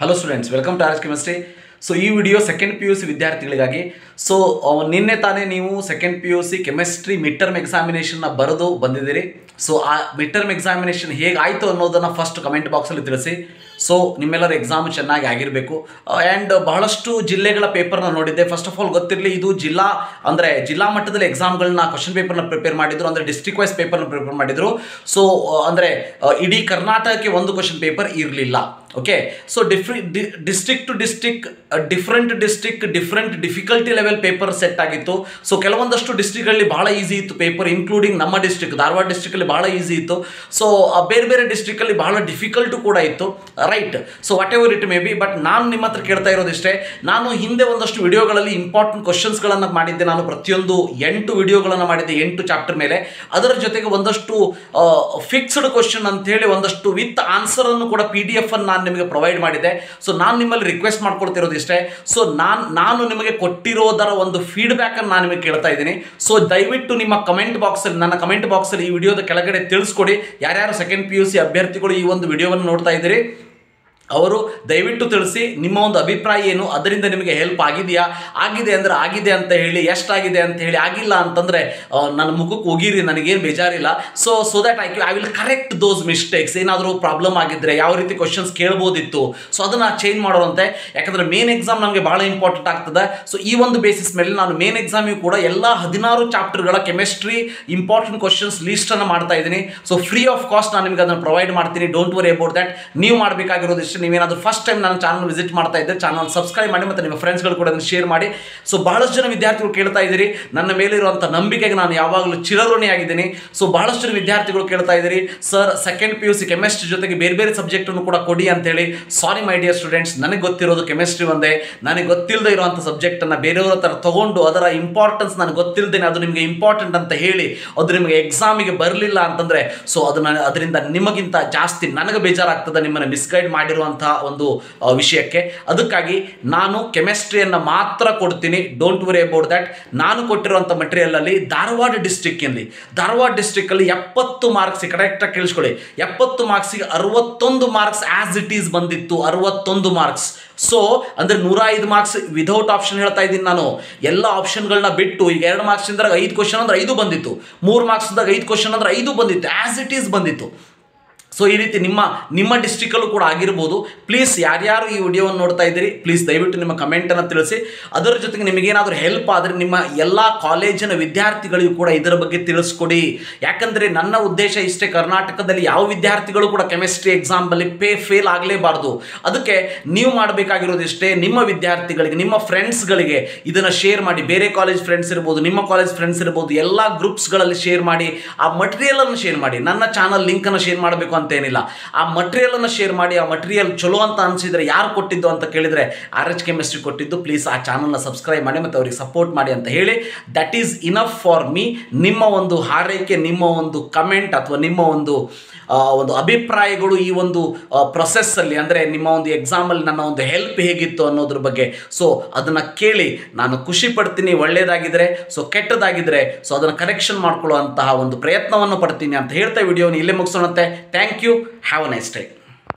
Hello students, welcome to RHchemistry. So ಈ video second PUC ವಿದ್ಯಾರ್ಥಿಗಳಿಗಾಗಿ. So ನಿನ್ನೆ ತಾನೇ ನೀವು second PUC chemistry mid term ಎಕ್ಸಾಮಿನೇಷನ್ನ ಬರೆದು ಬಂದಿದ್ದೀರಿ. ಸೊ ಆ ಮಿಡ್ ಟರ್ಮ್ ಎಕ್ಸಾಮಿನೇಷನ್ ಹೇಗಾಯಿತು ಅನ್ನೋದನ್ನು ಫಸ್ಟ್ ಕಮೆಂಟ್ ಬಾಕ್ಸಲ್ಲಿ ತಿಳಿಸಿ. ಸೊ ನಿಮ್ಮೆಲ್ಲರ ಎಕ್ಸಾಮ್ ಚೆನ್ನಾಗಿ ಆಗಿರಬೇಕು. ಆ್ಯಂಡ್ ಬಹಳಷ್ಟು ಜಿಲ್ಲೆಗಳ ಪೇಪರ್ನ ನೋಡಿದ್ದೆ. ಫಸ್ಟ್ ಆಫ್ ಆಲ್ ಗೊತ್ತಿರಲಿ, ಇದು ಜಿಲ್ಲಾ ಮಟ್ಟದಲ್ಲಿ ಎಕ್ಸಾಮ್ಗಳನ್ನ ಕ್ವಶನ್ ಪೇಪರ್ನ ಪ್ರಿಪೇರ್ ಮಾಡಿದ್ರು, ಅಂದರೆ ಡಿಸ್ಟ್ರಿಕ್ಟ್ ವೈಸ್ ಪೇಪರ್ನ ಪ್ರಿಪೇರ್ ಮಾಡಿದ್ರು. ಸೊ ಅಂದರೆ ಇಡೀ ಕರ್ನಾಟಕಕ್ಕೆ ಒಂದು ಕ್ವಶನ್ ಪೇಪರ್ ಇರಲಿಲ್ಲ. Okay, so district to district different difficulty level paper set ಆಗಿತ್ತು. ಸೊ ಕೆಲವೊಂದಷ್ಟು ಡಿಸ್ಟ್ರಿಕ್ಟಲ್ಲಿ ಬಹಳ ಈಸಿ ಇತ್ತು ಪೇಪರ್, ಇನ್ಕ್ಲೂಡಿಂಗ್ ನಮ್ಮ ಡಿಸ್ಟ್ರಿಕ್ಟ್ ಧಾರವಾಡ ಡಿಸ್ಟ್ರಿಕ್ಟಲ್ಲಿ ಬಹಳ ಈಸಿ ಇತ್ತು. ಸೊ ಬೇರೆ ಬೇರೆ ಡಿಸ್ಟ್ರಿಕ್ಟಲ್ಲಿ ಬಹಳ ಡಿಫಿಕಲ್ಟು ಕೂಡ ಇತ್ತು, right. So what ever it may be, but ನಾನು ನಿಮ್ಮ ಹತ್ರ ಕೇಳ್ತಾ ಇರೋದಿಷ್ಟೇ. ನಾನು ಹಿಂದೆ ಒಂದಷ್ಟು ವಿಡಿಯೋಗಳಲ್ಲಿ ಇಂಪಾರ್ಟೆಂಟ್ ಕ್ವಶನ್ಸ್ಗಳನ್ನು ಮಾಡಿದ್ದೆ. ನಾನು ಪ್ರತಿಯೊಂದು 8 ವಿಡಿಯೋಗಳನ್ನು ಮಾಡಿದ್ದೆ, 8 ಚಾಪ್ಟರ್ ಮೇಲೆ. ಅದರ ಜೊತೆಗೆ ಒಂದಷ್ಟು ಫಿಕ್ಸ್ಡ್ ಕ್ವಶನ್ ಅಂತ ಹೇಳಿ ಒಂದಷ್ಟು ವಿತ್ ಆನ್ಸರನ್ನು ಕೂಡ PDF ಅನ್ನು ನಾನು ನಿಮಗೆ ಪ್ರೊವೈಡ್ ಮಾಡಿದ್ದೆ. ಸೊ ನಾನು ನಿಮ್ಮಲ್ಲಿ ರಿಕ್ವೆಸ್ಟ್ ಮಾಡ್ಕೊಳ್ತಿರೋದಿಷ್ಟೇ. ಸೊ ನಾನು ನಿಮಗೆ ಕೊಟ್ಟಿರೋದರ ಒಂದು ಫೀಡ್ಬ್ಯಾಕ್ ಅನ್ನು ನಾನು ನಿಮಗೆ ಕೇಳ್ತಾ ಇದ್ದೀನಿ. ಸೊ ದಯವಿಟ್ಟು ನಿಮ್ಮ ನನ್ನ ಕಮೆಂಟ್ ಬಾಕ್ಸಲ್ಲಿ ಈ ವಿಡಿಯೋದ ಕೆಳಗಡೆ ತಿಳಿಸ್ಕೊಡಿ. ಯಾರ್ಯಾರು ಸೆಕೆಂಡ್ PUC ಅಭ್ಯರ್ಥಿಗಳು ಈ ಒಂದು ವಿಡಿಯೋವನ್ನು ನೋಡ್ತಾ ಇದ್ದೀರಿ, ಅವರು ದಯವಿಟ್ಟು ತಿಳಿಸಿ ನಿಮ್ಮ ಒಂದು ಅಭಿಪ್ರಾಯ ಏನು, ಅದರಿಂದ ನಿಮಗೆ ಹೆಲ್ಪ್ ಆಗಿದೆಯಾ, ಆಗಿದೆ ಅಂದರೆ ಆಗಿದೆ ಅಂತ ಹೇಳಿ, ಎಷ್ಟಾಗಿದೆ ಅಂತ ಹೇಳಿ, ಆಗಿಲ್ಲ ಅಂತಂದರೆ ನನ್ನ ಮುಖಕ್ಕೆ ಹೋಗಿರಿ, ನನಗೇನು ಬೇಜಾರಿಲ್ಲ. So that I will correct those mistakes. ಏನಾದರೂ ಪ್ರಾಬ್ಲಮ್ ಆಗಿದ್ದರೆ ಯಾವ ರೀತಿ ಕ್ವಶನ್ಸ್ ಕೇಳ್ಬೋದಿತ್ತು, ಸೊ ಅದನ್ನು ಚೇಂಜ್ ಮಾಡೋರಂತೆ. ಯಾಕಂದರೆ ಮೇನ್ ಎಕ್ಸಾಮ್ ನಮಗೆ ಭಾಳ ಇಂಪಾರ್ಟೆಂಟ್ ಆಗ್ತದೆ. ಸೊ ಈ ಒಂದು ಬೇಸಿಸ್ ಮೇಲೆ ನಾನು ಮೇನ್ ಎಕ್ಸಾಮಿಗೆ ಕೂಡ ಎಲ್ಲ 16 ಚಾಪ್ಟರ್ಗಳ ಕೆಮಿಸ್ಟ್ರಿ ಇಂಪಾರ್ಟೆಂಟ್ ಕ್ವಶನ್ಸ್ ಲೀಸ್ಟನ್ನು ಮಾಡ್ತಾ ಇದ್ದೀನಿ. ಸೊ ಫ್ರೀ ಆಫ್ ಕಾಸ್ಟ್ ನಾನು ನಿಮಗೆ ಅದನ್ನು ಪ್ರೊವೈಡ್ ಮಾಡ್ತೀನಿ. Don't worry about that. ನೀವು ಮಾಡಬೇಕಾಗಿರೋದಿಷ್ಟು, ನೀವೇನಾದರೂ ಫಸ್ಟ್ ಟೈಮ್ ನನ್ನ ಚಾನಲ್ ವಿಸಿಟ್ ಮಾಡ್ತಾ ಇದ್ದರೆ ಚಾನಲ್ ಸಬ್ಸ್ಕ್ರೈಬ್ ಮಾಡಿ ಮತ್ತು ನಿಮ್ಮ ಫ್ರೆಂಡ್ಸ್ಗಳು ಕೂಡ ಅದನ್ನು ಶೇರ್ ಮಾಡಿ. ಸೊ ಬಹಳಷ್ಟು ಜನ ವಿದ್ಯಾರ್ಥಿಗಳು ಕೇಳ್ತಾ ಇದ್ದೀರಿ, ನನ್ನ ಮೇಲಿರುವಂಥ ನಂಬಿಕೆಗೆ ನಾನು ಯಾವಾಗಲೂ ಚಿರಋಣಿಯಾಗಿದ್ದೀನಿ. ಸೊ ಬಹಳಷ್ಟು ಜನ ವಿದ್ಯಾರ್ಥಿಗಳು ಕೇಳ್ತಾ ಇದ್ದೀರಿ, ಸರ್ ಸೆಕೆಂಡ್ PUC ಕೆಮಿಸ್ಟ್ರಿ ಜೊತೆಗೆ ಬೇರೆ ಬೇರೆ ಸಬ್ಜೆಕ್ಟನ್ನು ಕೂಡ ಕೊಡಿ ಅಂತೇಳಿ. ಸಾರಿ ಮೈ ಡಿಯರ್ ಸ್ಟೂಡೆಂಟ್ಸ್, ನನಗೆ ಗೊತ್ತಿರೋದು ಕೆಮಿಸ್ಟ್ರಿ ಒಂದೇ. ನನಗೆ ಗೊತ್ತಿಲ್ಲದೆ ಇರುವಂಥ ಸಬ್ಜೆಕ್ಟನ್ನು ಬೇರೆಯವರ ಹತ್ರ ತೊಗೊಂಡು ಅದರ ಇಂಪಾರ್ಟೆನ್ಸ್ ನನಗೆ ಗೊತ್ತಿಲ್ಲದೇನೆ ಅದು ನಿಮಗೆ ಇಂಪಾರ್ಟೆಂಟ್ ಅಂತ ಹೇಳಿ ಅದು ನಿಮಗೆ ಎಕ್ಸಾಮಿಗೆ ಬರಲಿಲ್ಲ ಅಂತಂದರೆ, ಸೊ ಅದರಿಂದ ನಿಮಗಿಂತ ಜಾಸ್ತಿ ನನಗೆ ಬೇಜಾರಾಗ್ತದೆ ನಿಮ್ಮನ್ನು ಮಿಸ್ಗೈಡ್ ಮಾಡಿರುವಂಥ ಒಂದು ವಿಷಯಕ್ಕೆ. ಅದಕ್ಕಾಗಿ ನಾನು ಕೆಮಿಸ್ಟ್ರಿಯನ್ನು ಮಾತ್ರ ಕೊಡ್ತೀನಿ. Don't worry about that. ನಾನು ಕೊಟ್ಟಿರುವಂಥ ಮಟೀರಿಯಲಲ್ಲಿ ಧಾರವಾಡ ಡಿಸ್ಟ್ರಿಕ್ಕಲ್ಲಿ 70 ಮಾರ್ಕ್ಸ್, ಕರೆಕ್ಟಾಗಿ ಕೇಳಿಸ್ಕೊಳ್ಳಿ, 70 ಮಾರ್ಕ್ಸಿಗೆ 61 ಮಾರ್ಕ್ಸ್ ಆ್ಯಸ್ ಇಟ್ ಈಸ್ ಬಂದಿತ್ತು. 61 ಮಾರ್ಕ್ಸ್. ಸೊ ಅಂದರೆ 105 ಮಾರ್ಕ್ಸ್ ವಿದೌಟ್ ಆಪ್ಷನ್ ಹೇಳ್ತಾ ಇದ್ದೀನಿ ನಾನು. ಎಲ್ಲ ಆಪ್ಷನ್ಗಳನ್ನ ಬಿಟ್ಟು ಈಗ 2 ಮಾರ್ಕ್ಸಿಂದಾಗ 5 ಕ್ವಶನ್ ಅಂದರೆ 5 ಬಂದಿತ್ತು, 3 ಮಾರ್ಕ್ಸ್ದಾಗ 5 ಕ್ವಶನ್ ಅಂದರೆ 5 ಬಂದಿತ್ತು, ಆ್ಯಸ್ ಇಟ್ ಈಸ್ ಬಂದಿತ್ತು. ಸೊ ಈ ರೀತಿ ನಿಮ್ಮ ಡಿಸ್ಟ್ರಿಕ್ಟಲ್ಲೂ ಕೂಡ ಆಗಿರ್ಬೋದು. ಪ್ಲೀಸ್ ಯಾರ್ಯಾರು ಈ ವಿಡಿಯೋವನ್ನು ನೋಡ್ತಾ ಇದ್ದೀರಿ, ಪ್ಲೀಸ್ ದಯವಿಟ್ಟು ನಿಮ್ಮ ಕಮೆಂಟನ್ನು ತಿಳಿಸಿ. ಅದರ ಜೊತೆಗೆ ನಿಮಗೇನಾದರೂ ಹೆಲ್ಪ್ ಆದರೆ ನಿಮ್ಮ ಎಲ್ಲ ಕಾಲೇಜಿನ ವಿದ್ಯಾರ್ಥಿಗಳಿಗೂ ಕೂಡ ಇದರ ಬಗ್ಗೆ ತಿಳಿಸ್ಕೊಡಿ. ಯಾಕಂದರೆ ನನ್ನ ಉದ್ದೇಶ ಇಷ್ಟೇ, ಕರ್ನಾಟಕದಲ್ಲಿ ಯಾವ ವಿದ್ಯಾರ್ಥಿಗಳು ಕೂಡ ಕೆಮಿಸ್ಟ್ರಿ ಎಕ್ಸಾಮಲ್ಲಿ ಫೇಲ್ ಆಗಲೇಬಾರ್ದು. ಅದಕ್ಕೆ ನೀವು ಮಾಡಬೇಕಾಗಿರೋದಿಷ್ಟೇ, ನಿಮ್ಮ ವಿದ್ಯಾರ್ಥಿಗಳಿಗೆ, ನಿಮ್ಮ ಫ್ರೆಂಡ್ಸ್ಗಳಿಗೆ ಇದನ್ನು ಶೇರ್ ಮಾಡಿ. ಬೇರೆ ಕಾಲೇಜ್ ಫ್ರೆಂಡ್ಸ್ ಇರ್ಬೋದು, ನಿಮ್ಮ ಕಾಲೇಜ್ ಫ್ರೆಂಡ್ಸ್ ಇರ್ಬೋದು, ಎಲ್ಲ ಗ್ರೂಪ್ಸ್ಗಳಲ್ಲಿ ಶೇರ್ ಮಾಡಿ. ಆ ಮಟೀರಿಯಲನ್ನು ಶೇರ್ ಮಾಡಿ. ನನ್ನ ಚಾನಲ್ ಲಿಂಕನ್ನು ಶೇರ್ ಮಾಡಬೇಕು ಅಂತೇನಿಲ್ಲ, ಆ ಮಟೀರಿಯಲನ್ನು ಶೇರ್ ಮಾಡಿ. ಆ ಮಟೀರಿಯಲ್ ಚಲೋ ಅಂತ ಅನಿಸಿದರೆ ಯಾರು ಕೊಟ್ಟಿದ್ದು ಅಂತ ಕೇಳಿದರೆ RHchemistry ಕೊಟ್ಟಿದ್ದು. ಪ್ಲೀಸ್ ಆ ಚಾನಲ್ನ ಸಬ್ಸ್ಕ್ರೈಬ್ ಮಾಡಿ ಮತ್ತು ಅವರಿಗೆ ಸಪೋರ್ಟ್ ಮಾಡಿ ಅಂತ ಹೇಳಿ, that is enough for me. ನಿಮ್ಮ ಒಂದು ಹಾರೈಕೆ, ನಿಮ್ಮ ಒಂದು ಕಮೆಂಟ್ ಅಥವಾ ನಿಮ್ಮ ಒಂದು ಅಭಿಪ್ರಾಯಗಳು ಈ ಒಂದು ಪ್ರೊಸೆಸ್ಸಲ್ಲಿ, ಅಂದರೆ ನಿಮ್ಮ ಒಂದು ಎಕ್ಸಾಮಲ್ಲಿ ನನ್ನ ಒಂದು ಹೆಲ್ಪ್ ಹೇಗಿತ್ತು ಅನ್ನೋದ್ರ ಬಗ್ಗೆ, ಸೊ ಅದನ್ನು ಕೇಳಿ ನಾನು ಖುಷಿ ಪಡ್ತೀನಿ. ಒಳ್ಳೆಯದಾಗಿದ್ದರೆ, ಸೊ ಕೆಟ್ಟದಾಗಿದ್ದರೆ, ಸೊ ಅದನ್ನು ಕರೆಕ್ಷನ್ ಮಾಡ್ಕೊಳ್ಳುವಂತಹ ಒಂದು ಪ್ರಯತ್ನವನ್ನು ಪಡ್ತೀನಿ ಅಂತ ಹೇಳ್ತಾ ವಿಡಿಯೋನ ಇಲ್ಲೇ ಮುಗಿಸೋಣಂತೆ. Thank you. Have a nice day.